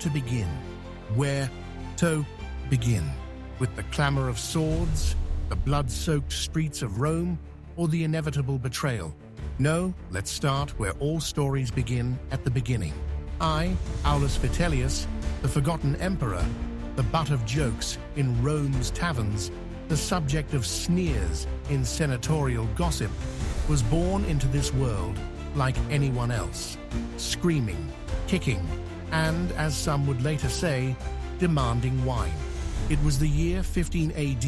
to begin? Where to begin? With the clamor of swords, the blood-soaked streets of Rome, or the inevitable betrayal? No, let's start where all stories begin, at the beginning. I, Aulus Vitellius, the forgotten emperor, the butt of jokes in Rome's taverns, the subject of sneers in senatorial gossip, was born into this world like anyone else, screaming, kicking, and, as some would later say, demanding wine. It was the year 15 AD,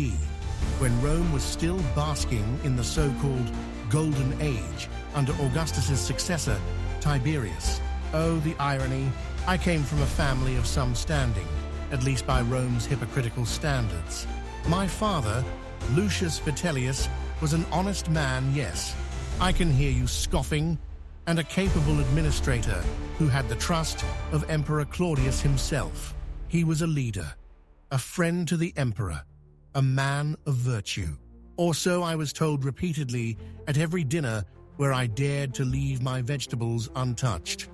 when Rome was still basking in the so-called Golden Age under Augustus's successor, Tiberius. Oh, the irony. I came from a family of some standing, at least by Rome's hypocritical standards. My father, Lucius Vitellius, was an honest man, yes, I can hear you scoffing, and a capable administrator who had the trust of Emperor Claudius himself. He was a leader, a friend to the emperor, a man of virtue. Or so I was told repeatedly at every dinner where I dared to leave my vegetables untouched.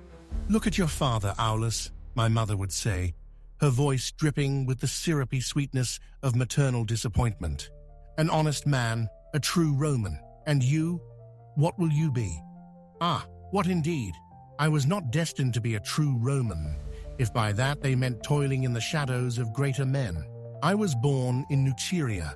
"Look at your father, Aulus," my mother would say, her voice dripping with the syrupy sweetness of maternal disappointment. "An honest man, a true Roman. And you, what will you be?" Ah, what indeed? I was not destined to be a true Roman, if by that they meant toiling in the shadows of greater men. I was born in Nuceria,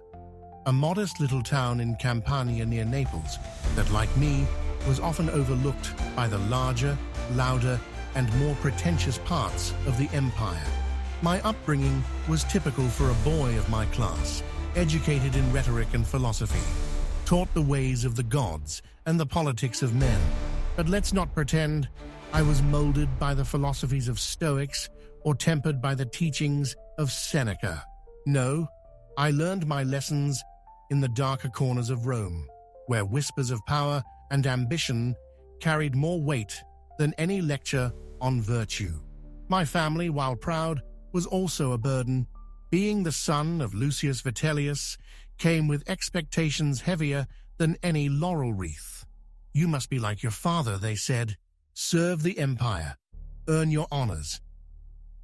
a modest little town in Campania near Naples that, like me, was often overlooked by the larger, louder, and more pretentious parts of the empire. My upbringing was typical for a boy of my class, educated in rhetoric and philosophy, taught the ways of the gods and the politics of men. But let's not pretend I was molded by the philosophies of Stoics or tempered by the teachings of Seneca. No, I learned my lessons in the darker corners of Rome, where whispers of power and ambition carried more weight than any lecture on virtue. My family, while proud, was also a burden. Being the son of Lucius Vitellius came with expectations heavier than any laurel wreath. "You must be like your father," they said. "Serve the empire. Earn your honors."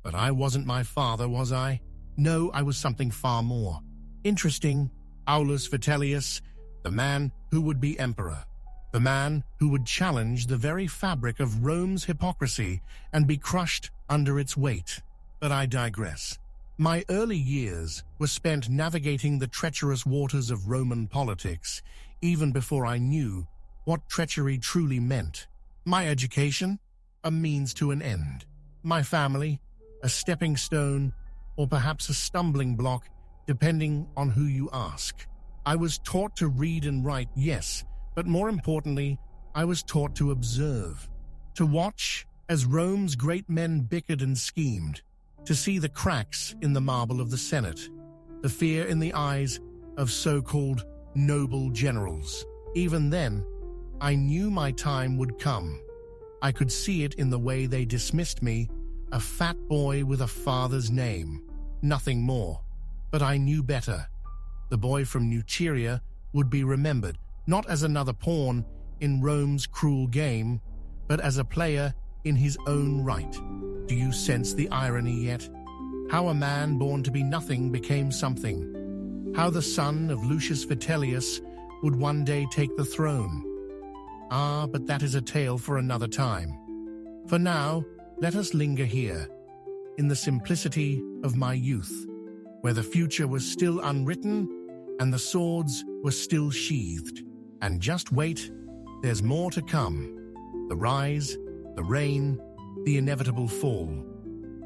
But I wasn't my father, was I? No, I was something far more. Interesting, Aulus Vitellius, the man who would be emperor. The man who would challenge the very fabric of Rome's hypocrisy and be crushed under its weight. But I digress. My early years were spent navigating the treacherous waters of Roman politics, even before I knew what treachery truly meant. My education, a means to an end. My family, a stepping stone, or perhaps a stumbling block, depending on who you ask. I was taught to read and write, yes, but more importantly, I was taught to observe, to watch as Rome's great men bickered and schemed, to see the cracks in the marble of the Senate, the fear in the eyes of so-called noble generals. Even then, I knew my time would come. I could see it in the way they dismissed me, a fat boy with a father's name, nothing more. But I knew better. The boy from Nuceria would be remembered, not as another pawn in Rome's cruel game, but as a player in his own right. Do you sense the irony yet? How a man born to be nothing became something. How the son of Lucius Vitellius would one day take the throne. Ah, but that is a tale for another time. For now, let us linger here, in the simplicity of my youth, where the future was still unwritten and the swords were still sheathed. And just wait, there's more to come. The rise, the reign, the inevitable fall.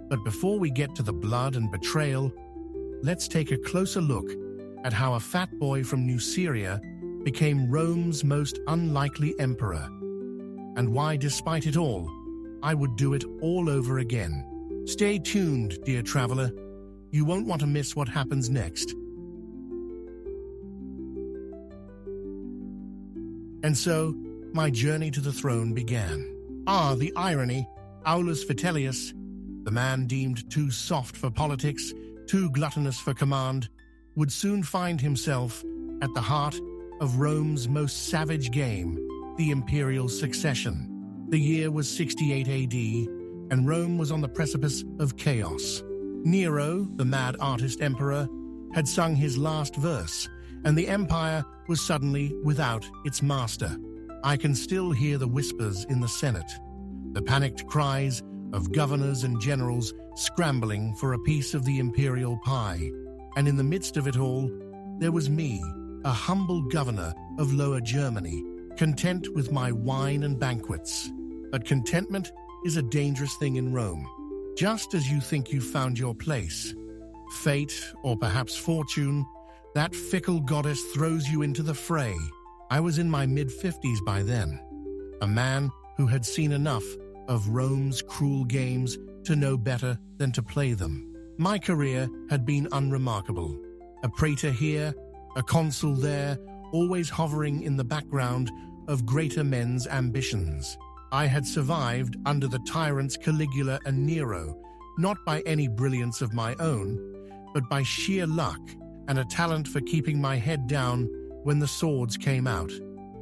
But before we get to the blood and betrayal, let's take a closer look at how a fat boy from Nuceria became Rome's most unlikely emperor, and why, despite it all, I would do it all over again. Stay tuned, dear traveler. You won't want to miss what happens next. And so, my journey to the throne began. Ah, the irony! Aulus Vitellius, the man deemed too soft for politics, too gluttonous for command, would soon find himself at the heart of Rome's most savage game, the imperial succession. The year was 68 AD, and Rome was on the precipice of chaos. Nero, the mad artist emperor, had sung his last verse, and the empire was suddenly without its master. I can still hear the whispers in the Senate, the panicked cries of governors and generals scrambling for a piece of the imperial pie. And in the midst of it all, there was me, a humble governor of Lower Germany, content with my wine and banquets. But contentment is a dangerous thing in Rome. Just as you think you've found your place, fate, or perhaps fortune, that fickle goddess throws you into the fray. I was in my mid-50s by then, a man who had seen enough of Rome's cruel games to know better than to play them. My career had been unremarkable. A praetor here, a consul there, always hovering in the background of greater men's ambitions. I had survived under the tyrants Caligula and Nero, not by any brilliance of my own, but by sheer luck and a talent for keeping my head down when the swords came out.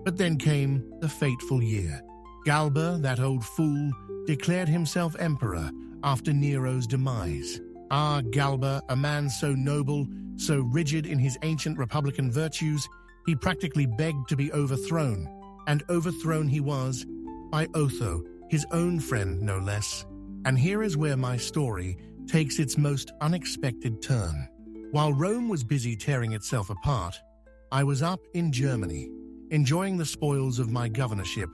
But then came the fateful year. Galba, that old fool, declared himself emperor after Nero's demise. Ah, Galba, a man so noble, so rigid in his ancient republican virtues, he practically begged to be overthrown, and overthrown he was by Otho, his own friend no less. And here is where my story takes its most unexpected turn. While Rome was busy tearing itself apart, I was up in Germany, enjoying the spoils of my governorship,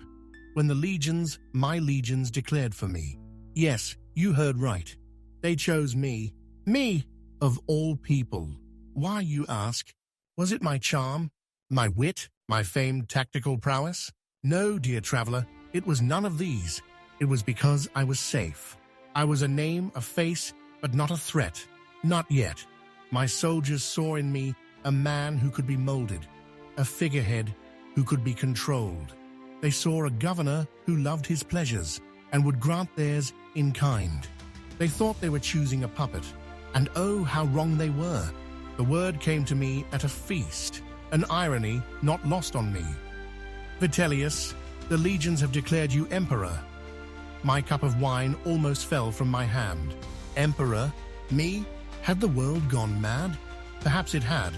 when the legions, my legions, declared for me. Yes, you heard right. They chose me. Me, of all people. Why, you ask? Was it my charm? My wit? My famed tactical prowess? No, dear traveler, it was none of these. It was because I was safe. I was a name, a face, but not a threat. Not yet. My soldiers saw in me a man who could be molded, a figurehead who could be controlled. They saw a governor who loved his pleasures and would grant theirs in kind. They thought they were choosing a puppet, and oh, how wrong they were. The word came to me at a feast, an irony not lost on me. Vitellius, the legions have declared you emperor. My cup of wine almost fell from my hand. Emperor? Me? Had the world gone mad? Perhaps it had,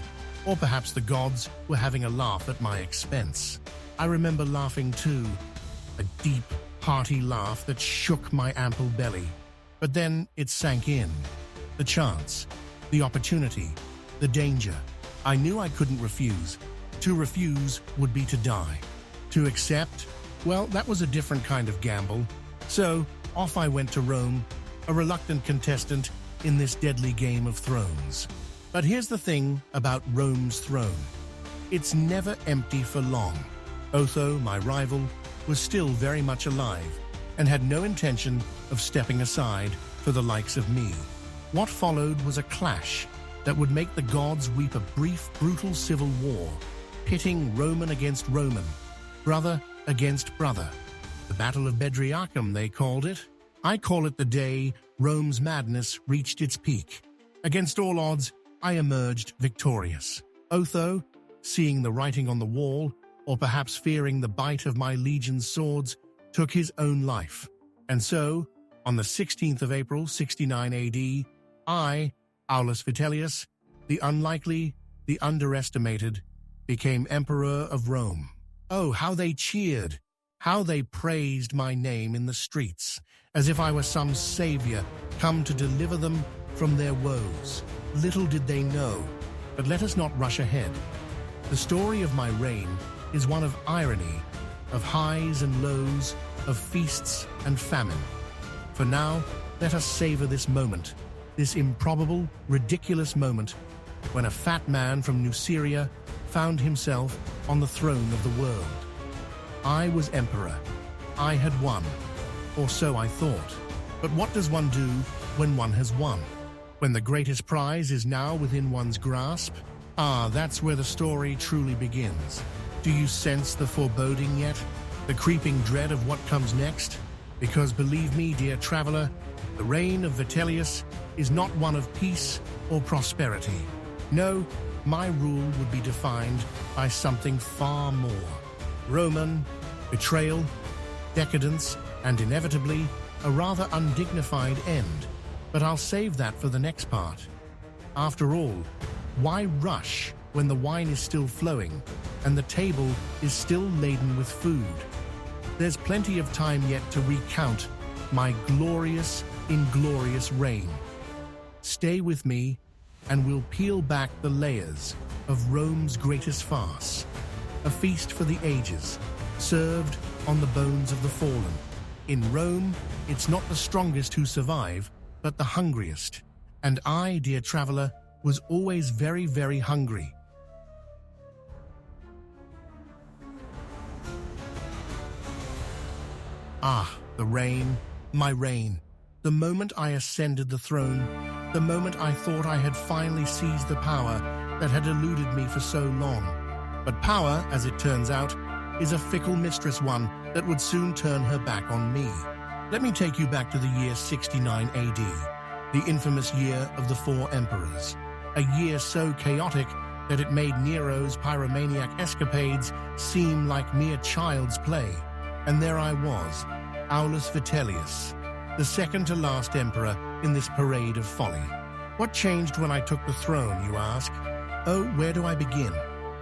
or perhaps the gods were having a laugh at my expense. I remember laughing too, a deep, hearty laugh that shook my ample belly. But then it sank in. The chance, the opportunity, the danger. I knew I couldn't refuse. To refuse would be to die. To accept, well, that was a different kind of gamble. So off I went to Rome, a reluctant contestant in this deadly game of thrones. But here's the thing about Rome's throne. It's never empty for long. Otho, my rival, was still very much alive and had no intention of stepping aside for the likes of me. What followed was a clash that would make the gods weep, a brief, brutal civil war, pitting Roman against Roman, brother against brother. The Battle of Bedriacum, they called it. I call it the day Rome's madness reached its peak. Against all odds, I emerged victorious. Otho, seeing the writing on the wall, or perhaps fearing the bite of my legion's swords, took his own life. And so, on the 16th of April, 69 AD, I, Aulus Vitellius, the unlikely, the underestimated, became Emperor of Rome. Oh, how they cheered, how they praised my name in the streets, as if I were some savior come to deliver them from their woes. Little did they know, but let us not rush ahead. The story of my reign is one of irony, of highs and lows, of feasts and famine. For now, let us savor this moment, this improbable, ridiculous moment, when a fat man from Nuceria found himself on the throne of the world. I was emperor. I had won, or so I thought. But what does one do when one has won? When the greatest prize is now within one's grasp? Ah, that's where the story truly begins. Do you sense the foreboding yet? The creeping dread of what comes next? Because believe me, dear traveler, the reign of Vitellius is not one of peace or prosperity. No, my rule would be defined by something far more. Roman, betrayal, decadence, and inevitably, a rather undignified end, but I'll save that for the next part. After all, why rush when the wine is still flowing and the table is still laden with food? There's plenty of time yet to recount my glorious, inglorious reign. Stay with me, and we'll peel back the layers of Rome's greatest farce, a feast for the ages, served on the bones of the fallen. In Rome, it's not the strongest who survive, but the hungriest. And I, dear traveler, was always very, very hungry. Ah, the reign, my reign. The moment I ascended the throne, the moment I thought I had finally seized the power that had eluded me for so long. But power, as it turns out, is a fickle mistress, one that would soon turn her back on me. Let me take you back to the year 69 AD, the infamous year of the four emperors. A year so chaotic that it made Nero's pyromaniac escapades seem like mere child's play. And there I was, Aulus Vitellius, the second to last emperor in this parade of folly. What changed when I took the throne, you ask? Oh, where do I begin?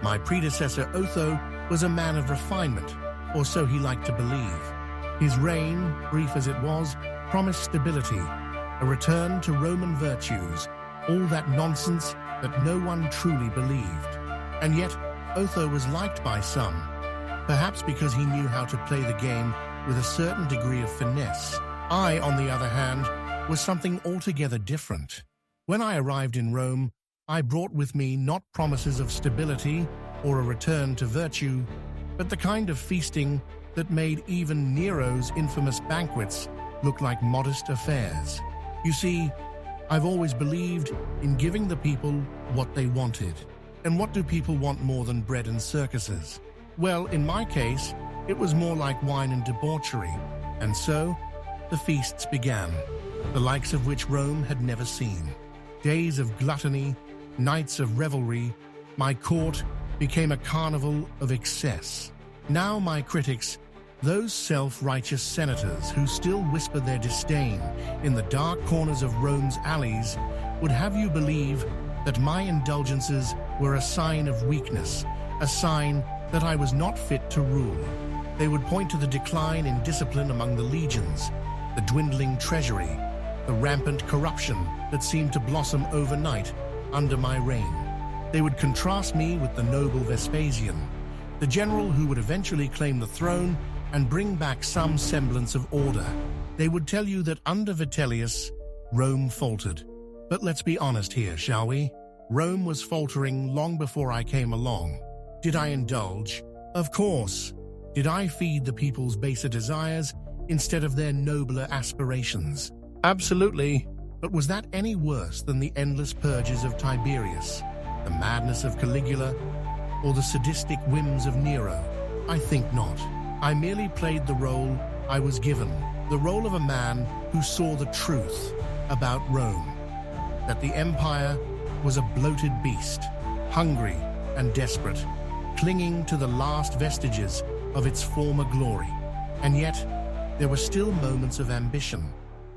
My predecessor Otho was a man of refinement, or so he liked to believe. His reign, brief as it was, promised stability, a return to Roman virtues, all that nonsense that no one truly believed. And yet, Otho was liked by some, perhaps because he knew how to play the game with a certain degree of finesse. I, on the other hand, was something altogether different. When I arrived in Rome, I brought with me not promises of stability or a return to virtue, but the kind of feasting that made even Nero's infamous banquets look like modest affairs. You see, I've always believed in giving the people what they wanted. And what do people want more than bread and circuses? Well, in my case, it was more like wine and debauchery. And so, the feasts began, the likes of which Rome had never seen. Days of gluttony, nights of revelry, my court became a carnival of excess. Now my critics, those self-righteous senators who still whisper their disdain in the dark corners of Rome's alleys, would have you believe that my indulgences were a sign of weakness, a sign that I was not fit to rule. They would point to the decline in discipline among the legions, the dwindling treasury, the rampant corruption that seemed to blossom overnight under my reign. They would contrast me with the noble Vespasian, the general who would eventually claim the throne and bring back some semblance of order. They would tell you that under Vitellius, Rome faltered. But let's be honest here, shall we? Rome was faltering long before I came along. Did I indulge? Of course. Did I feed the people's baser desires instead of their nobler aspirations? Absolutely. But was that any worse than the endless purges of Tiberius, the madness of Caligula, or the sadistic whims of Nero? I think not. I merely played the role I was given, the role of a man who saw the truth about Rome, that the empire was a bloated beast, hungry and desperate, clinging to the last vestiges of its former glory. And yet, there were still moments of ambition,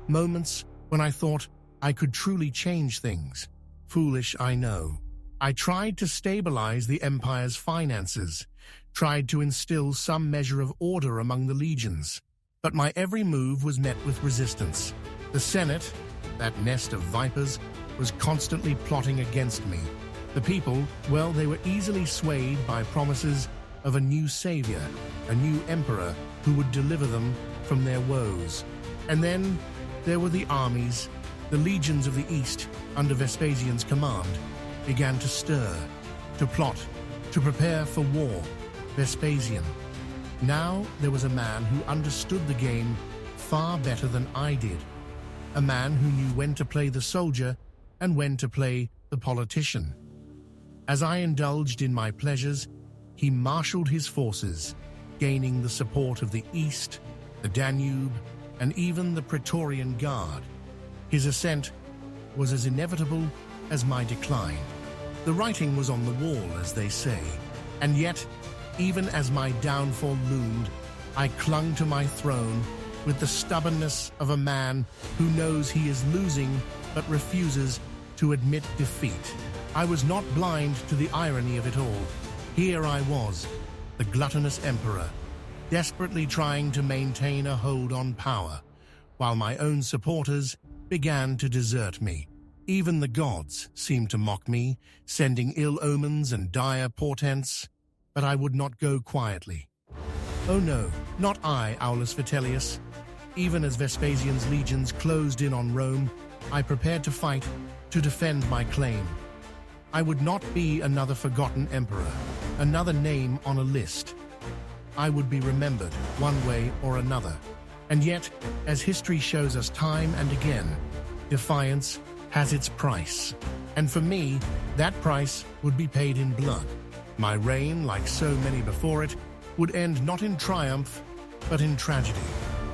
moments when I thought I could truly change things. Foolish, I know. I tried to stabilize the empire's finances, tried to instill some measure of order among the legions. But my every move was met with resistance. The Senate, that nest of vipers, was constantly plotting against me. The people, well, they were easily swayed by promises of a new savior, a new emperor who would deliver them from their woes. And then there were the armies. The legions of the East, under Vespasian's command, began to stir, to plot, to prepare for war. Vespasian. Now there was a man who understood the game far better than I did. A man who knew when to play the soldier and when to play the politician. As I indulged in my pleasures, he marshaled his forces, gaining the support of the East, the Danube, and even the Praetorian Guard. His ascent was as inevitable as my decline. The writing was on the wall, as they say, and yet, even as my downfall loomed, I clung to my throne, with the stubbornness of a man who knows he is losing but refuses to admit defeat. I was not blind to the irony of it all. Here I was, the gluttonous emperor, desperately trying to maintain a hold on power, while my own supporters began to desert me. Even the gods seemed to mock me, sending ill omens and dire portents, but I would not go quietly. Oh no, not I, Aulus Vitellius. Even as Vespasian's legions closed in on Rome, I prepared to fight, to defend my claim. I would not be another forgotten emperor, another name on a list. I would be remembered one way or another. And yet, as history shows us time and again, defiance has its price. And for me, that price would be paid in blood. My reign, like so many before it, would end not in triumph, but in tragedy.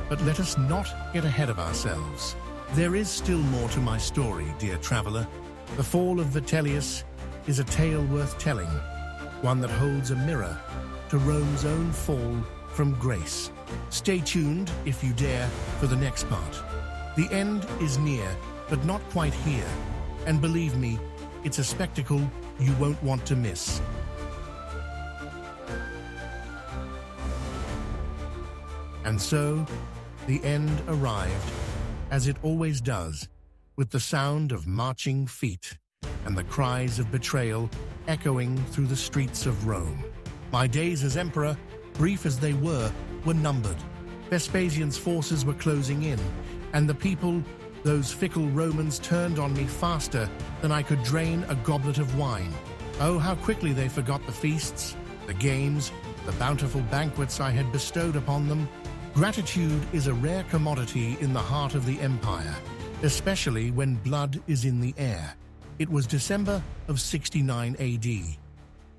But let us not get ahead of ourselves. There is still more to my story, dear traveler. The fall of Vitellius is a tale worth telling, one that holds a mirror to Rome's own fall from grace. Stay tuned, if you dare, for the next part. The end is near, but not quite here. And believe me, it's a spectacle you won't want to miss. And so, the end arrived, as it always does, with the sound of marching feet and the cries of betrayal echoing through the streets of Rome. My days as emperor, brief as they were numbered. Vespasian's forces were closing in, and the people, those fickle Romans, turned on me faster than I could drain a goblet of wine. Oh, how quickly they forgot the feasts, the games, the bountiful banquets I had bestowed upon them. Gratitude is a rare commodity in the heart of the empire, especially when blood is in the air. It was December of 69 AD,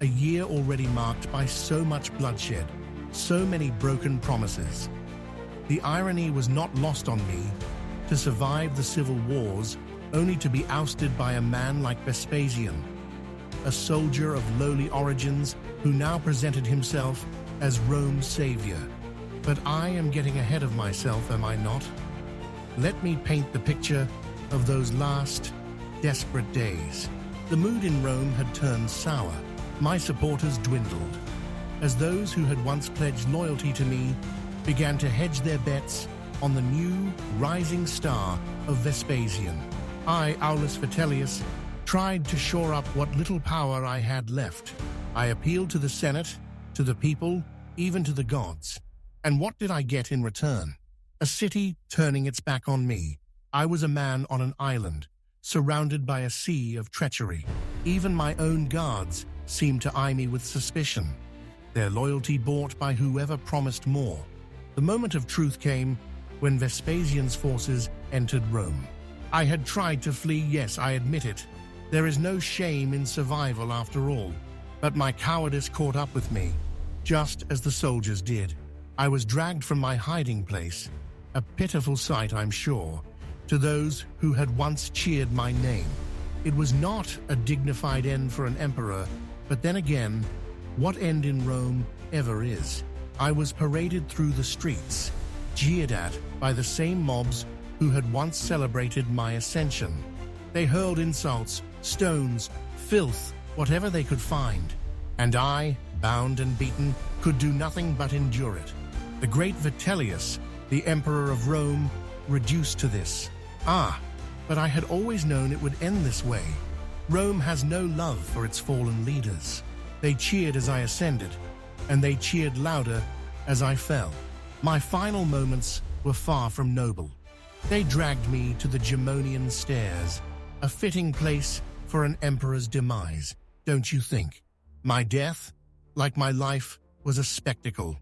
a year already marked by so much bloodshed, so many broken promises. The irony was not lost on me. To survive the civil wars, only to be ousted by a man like Vespasian, a soldier of lowly origins who now presented himself as Rome's savior. But I am getting ahead of myself, am I not? Let me paint the picture of those last, desperate days. The mood in Rome had turned sour. My supporters dwindled, as those who had once pledged loyalty to me began to hedge their bets on the new, rising star of Vespasian. I, Aulus Vitellius, tried to shore up what little power I had left. I appealed to the Senate, to the people, even to the gods. And what did I get in return? A city turning its back on me. I was a man on an island, surrounded by a sea of treachery. Even my own guards seemed to eye me with suspicion, their loyalty bought by whoever promised more. The moment of truth came when Vespasian's forces entered Rome. I had tried to flee, yes, I admit it. There is no shame in survival after all. But my cowardice caught up with me, just as the soldiers did. I was dragged from my hiding place, a pitiful sight, I'm sure, to those who had once cheered my name. It was not a dignified end for an emperor, but then again, what end in Rome ever is? I was paraded through the streets, jeered at by the same mobs who had once celebrated my ascension. They hurled insults, stones, filth, whatever they could find. And I, bound and beaten, could do nothing but endure it. The great Vitellius, the emperor of Rome, reduced to this. But I had always known it would end this way. Rome has no love for its fallen leaders. They cheered as I ascended, and they cheered louder as I fell. My final moments were far from noble. They dragged me to the Gemonian stairs, a fitting place for an emperor's demise, don't you think? My death, like my life, was a spectacle.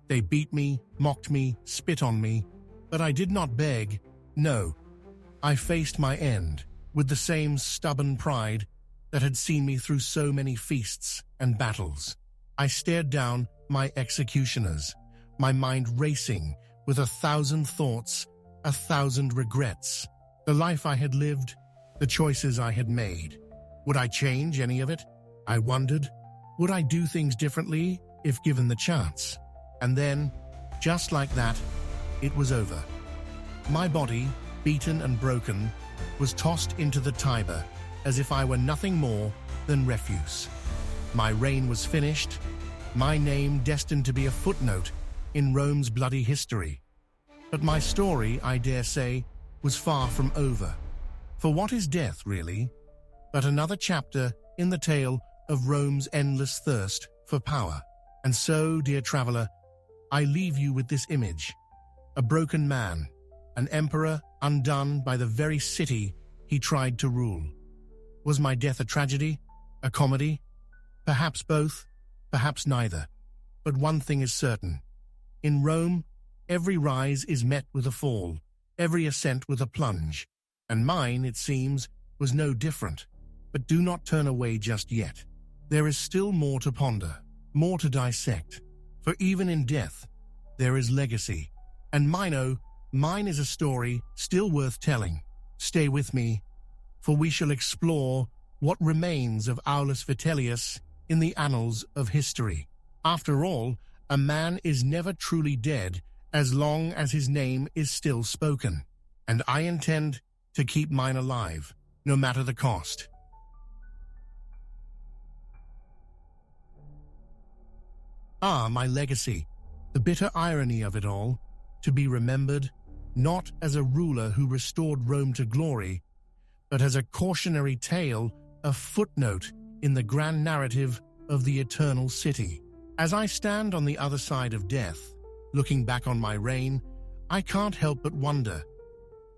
They beat me, mocked me, spit on me, but I did not beg. No, I faced my end with the same stubborn pride that had seen me through so many feasts and battles. I stared down my executioners, my mind racing with 1,000 thoughts, 1,000 regrets. The life I had lived, the choices I had made. Would I change any of it? I wondered. Would I do things differently if given the chance? And then, just like that, it was over. My body, beaten and broken, was tossed into the Tiber as if I were nothing more than refuse. My reign was finished, my name destined to be a footnote in Rome's bloody history. But my story, I dare say, was far from over. For what is death, really? But another chapter in the tale of Rome's endless thirst for power. And so, dear traveler, I leave you with this image. A broken man, an emperor undone by the very city he tried to rule. Was my death a tragedy? A comedy? Perhaps both, perhaps neither. But one thing is certain. In Rome, every rise is met with a fall, every ascent with a plunge. And mine, it seems, was no different. But do not turn away just yet. There is still more to ponder, more to dissect. For even in death, there is legacy. And mine is a story still worth telling. Stay with me, for we shall explore what remains of Aulus Vitellius in the annals of history. After all, a man is never truly dead as long as his name is still spoken. And I intend to keep mine alive, no matter the cost. Ah, my legacy, the bitter irony of it all, to be remembered not as a ruler who restored Rome to glory, but as a cautionary tale, a footnote in the grand narrative of the eternal city. As I stand on the other side of death, looking back on my reign, I can't help but wonder,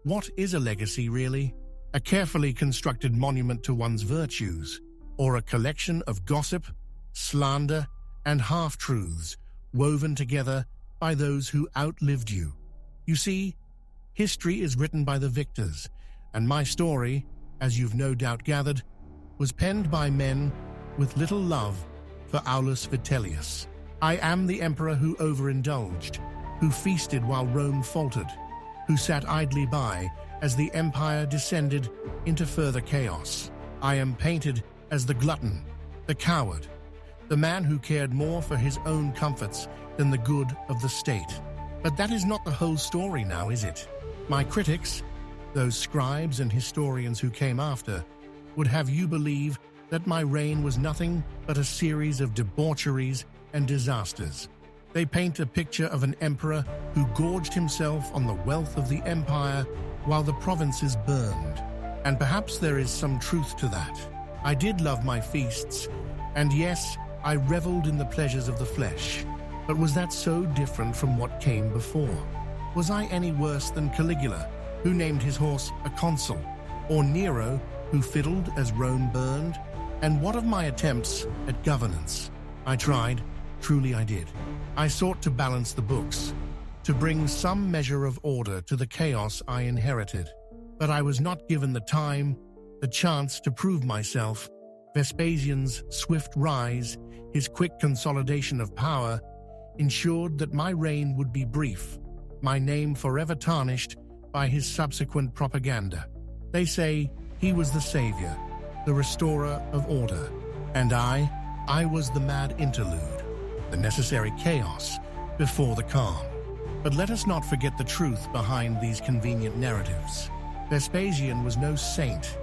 what is a legacy really? A carefully constructed monument to one's virtues, or a collection of gossip, slander, and half-truths woven together by those who outlived you? You see, history is written by the victors, and my story, as you've no doubt gathered, was penned by men with little love for Aulus Vitellius. I am the emperor who overindulged, who feasted while Rome faltered, who sat idly by as the empire descended into further chaos. I am painted as the glutton, the coward, the man who cared more for his own comforts than the good of the state. But that is not the whole story now, is it? My critics, those scribes and historians who came after, would have you believe that my reign was nothing but a series of debaucheries and disasters. They paint a picture of an emperor who gorged himself on the wealth of the empire while the provinces burned. And perhaps there is some truth to that. I did love my feasts, and yes, I reveled in the pleasures of the flesh. But was that so different from what came before? Was I any worse than Caligula, who named his horse a consul, or Nero, who fiddled as Rome burned? And what of my attempts at governance? I tried, truly I did. I sought to balance the books, to bring some measure of order to the chaos I inherited. But I was not given the time, the chance to prove myself. Vespasian's swift rise, his quick consolidation of power, ensured that my reign would be brief, my name forever tarnished by his subsequent propaganda. They say he was the savior, the restorer of order, and I was the mad interlude, the necessary chaos before the calm. But let us not forget the truth behind these convenient narratives. Vespasian was no saint.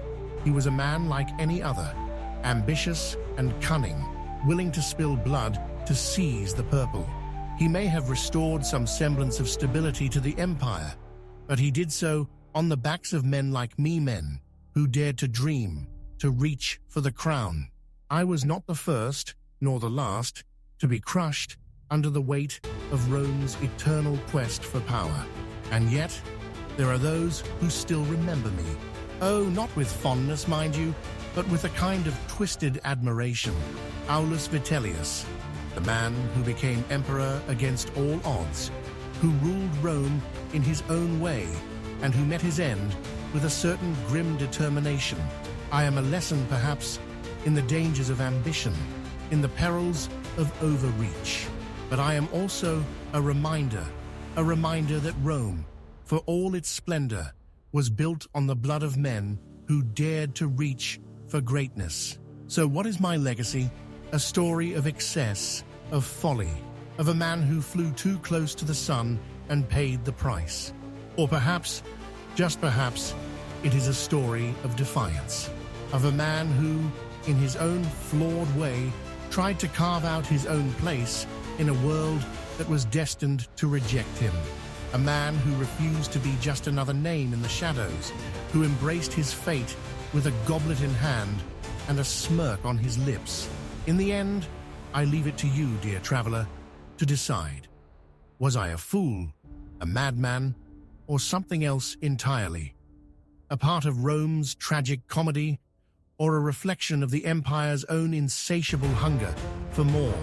He was a man like any other, ambitious and cunning, willing to spill blood to seize the purple. He may have restored some semblance of stability to the empire, but he did so on the backs of men like me, men who dared to dream, to reach for the crown. I was not the first, nor the last, to be crushed under the weight of Rome's eternal quest for power. And yet, there are those who still remember me. Oh, not with fondness, mind you, but with a kind of twisted admiration. Aulus Vitellius, the man who became emperor against all odds, who ruled Rome in his own way, and who met his end with a certain grim determination. I am a lesson, perhaps, in the dangers of ambition, in the perils of overreach. But I am also a reminder that Rome, for all its splendor, was built on the blood of men who dared to reach for greatness. So what is my legacy? A story of excess, of folly, of a man who flew too close to the sun and paid the price. Or perhaps, just perhaps, it is a story of defiance, of a man who, in his own flawed way, tried to carve out his own place in a world that was destined to reject him. A man who refused to be just another name in the shadows, who embraced his fate with a goblet in hand and a smirk on his lips. In the end, I leave it to you, dear traveler, to decide. Was I a fool, a madman, or something else entirely? A part of Rome's tragic comedy, or a reflection of the empire's own insatiable hunger for more?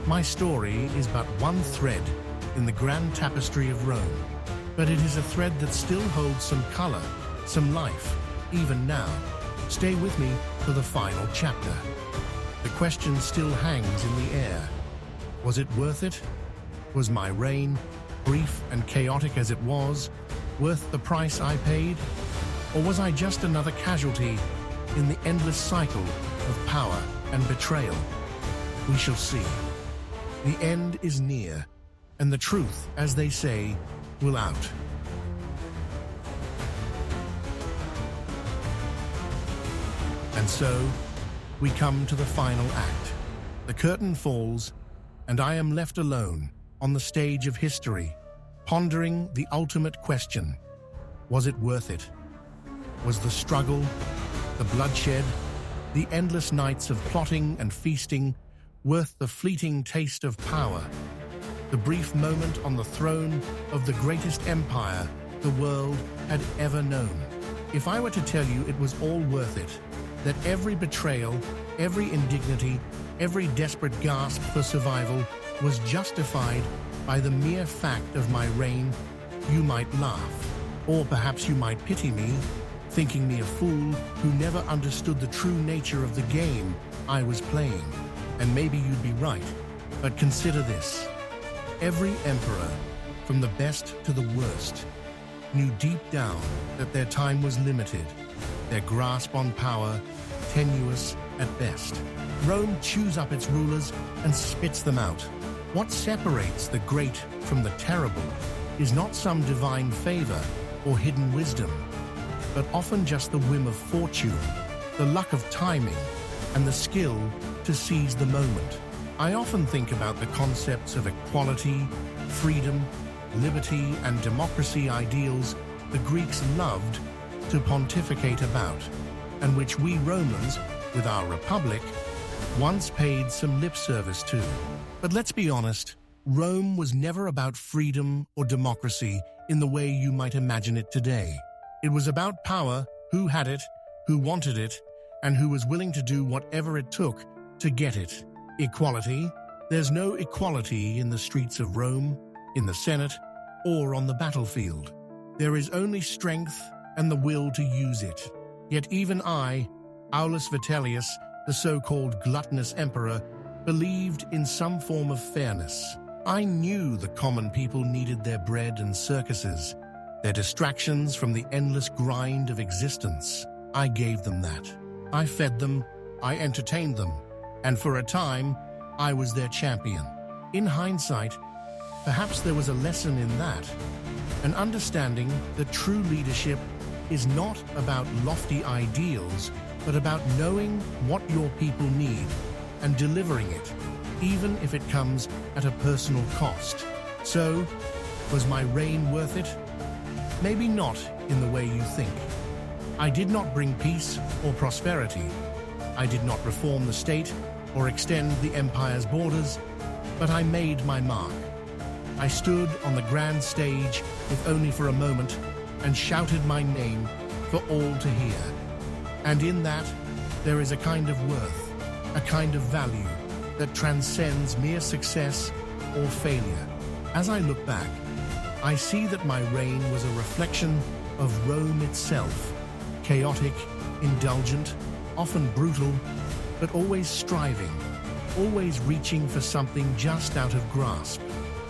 My story is but one thread in the grand tapestry of Rome, but it is a thread that still holds some color, some life, even now. Stay with me for the final chapter. The question still hangs in the air. Was it worth it? Was my reign, brief and chaotic as it was, worth the price I paid? Or was I just another casualty in the endless cycle of power and betrayal? We shall see. The end is near, and the truth, as they say, will out. And so, we come to the final act. The curtain falls, and I am left alone on the stage of history, pondering the ultimate question. Was it worth it? Was the struggle, the bloodshed, the endless nights of plotting and feasting worth the fleeting taste of power? The brief moment on the throne of the greatest empire the world had ever known? If I were to tell you it was all worth it, that every betrayal, every indignity, every desperate gasp for survival was justified by the mere fact of my reign, you might laugh. Or perhaps you might pity me, thinking me a fool who never understood the true nature of the game I was playing. And maybe you'd be right, but consider this. Every emperor, from the best to the worst, knew deep down that their time was limited, their grasp on power tenuous at best. Rome chews up its rulers and spits them out. What separates the great from the terrible is not some divine favor or hidden wisdom, but often just the whim of fortune, the luck of timing, and the skill to seize the moment. I often think about the concepts of equality, freedom, liberty, and democracy ideals the Greeks loved to pontificate about, and which we Romans, with our republic, once paid some lip service to. But let's be honest, Rome was never about freedom or democracy in the way you might imagine it today. It was about power, who had it, who wanted it, and who was willing to do whatever it took to get it. Equality? There's no equality in the streets of Rome, in the Senate, or on the battlefield. There is only strength and the will to use it. Yet even I, Aulus Vitellius, the so-called gluttonous emperor, believed in some form of fairness. I knew the common people needed their bread and circuses, their distractions from the endless grind of existence. I gave them that. I fed them, I entertained them, and for a time, I was their champion. In hindsight, perhaps there was a lesson in that, an understanding that true leadership is not about lofty ideals, but about knowing what your people need and delivering it, even if it comes at a personal cost. So, was my reign worth it? Maybe not in the way you think. I did not bring peace or prosperity. I did not reform the state or extend the empire's borders, but I made my mark. I stood on the grand stage, if only for a moment, and shouted my name for all to hear. And in that, there is a kind of worth, a kind of value that transcends mere success or failure. As I look back, I see that my reign was a reflection of Rome itself, chaotic, indulgent, often brutal, but always striving, always reaching for something just out of grasp.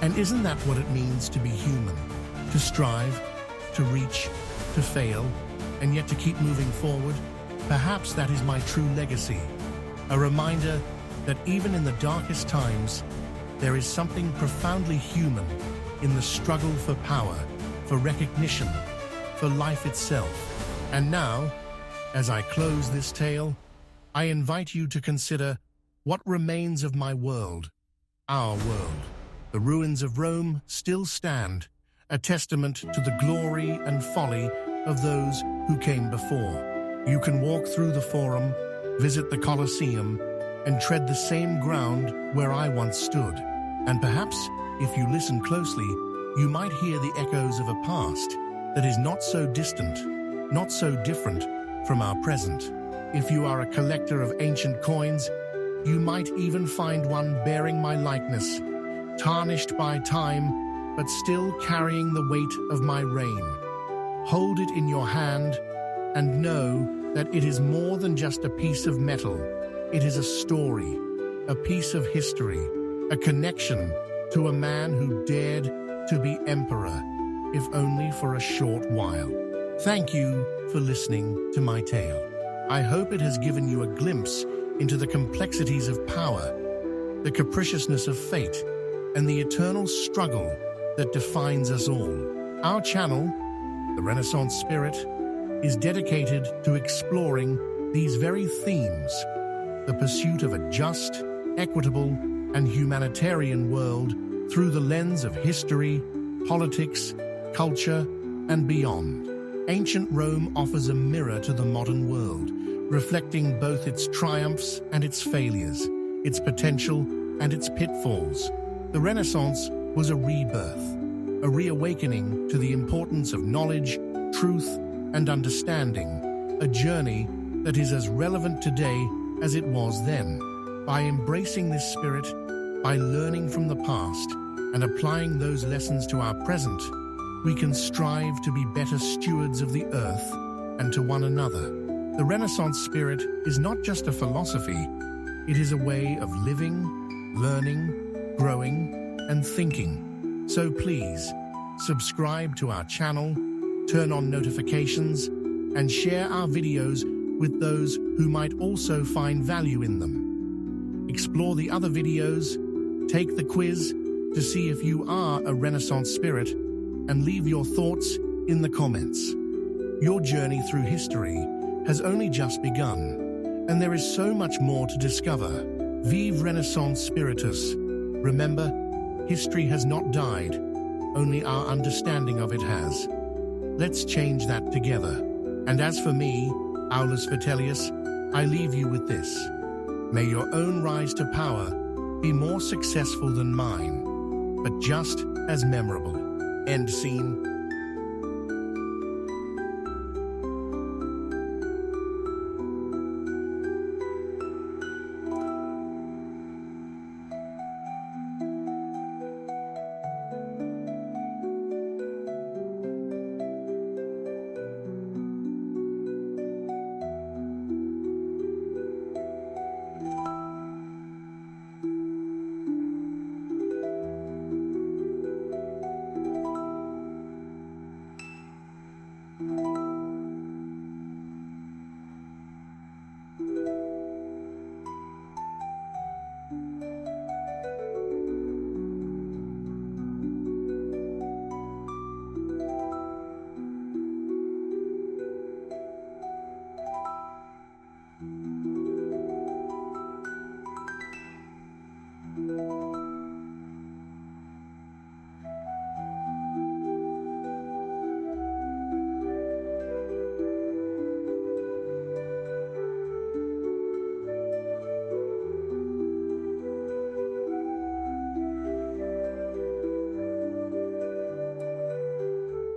And isn't that what it means to be human? To strive, to reach, to fail, and yet to keep moving forward? Perhaps that is my true legacy, a reminder that even in the darkest times, there is something profoundly human in the struggle for power, for recognition, for life itself. And now, as I close this tale, I invite you to consider what remains of my world, our world. The ruins of Rome still stand, a testament to the glory and folly of those who came before. You can walk through the Forum, visit the Colosseum, and tread the same ground where I once stood. And perhaps, if you listen closely, you might hear the echoes of a past that is not so distant, not so different from our present. If you are a collector of ancient coins, you might even find one bearing my likeness, tarnished by time, but still carrying the weight of my reign. Hold it in your hand and know that it is more than just a piece of metal. It is a story, a piece of history, a connection to a man who dared to be emperor, if only for a short while. Thank you for listening to my tale. I hope it has given you a glimpse into the complexities of power, the capriciousness of fate, and the eternal struggle that defines us all. Our channel, The Renaissance Spirit, is dedicated to exploring these very themes, the pursuit of a just, equitable, and humanitarian world through the lens of history, politics, culture, and beyond. Ancient Rome offers a mirror to the modern world, reflecting both its triumphs and its failures, its potential and its pitfalls. The Renaissance was a rebirth, a reawakening to the importance of knowledge, truth, and understanding, a journey that is as relevant today as it was then. By embracing this spirit, by learning from the past, and applying those lessons to our present, we can strive to be better stewards of the earth and to one another. The Renaissance spirit is not just a philosophy, it is a way of living, learning, growing, and thinking. So please, subscribe to our channel, turn on notifications, and share our videos with those who might also find value in them. Explore the other videos, take the quiz to see if you are a Renaissance spirit, and leave your thoughts in the comments. Your journey through history has only just begun, and there is so much more to discover. Vive Renaissance Spiritus. Remember, history has not died, only our understanding of it has. Let's change that together. And as for me, Aulus Vitellius, I leave you with this. May your own rise to power be more successful than mine, but just as memorable. End scene.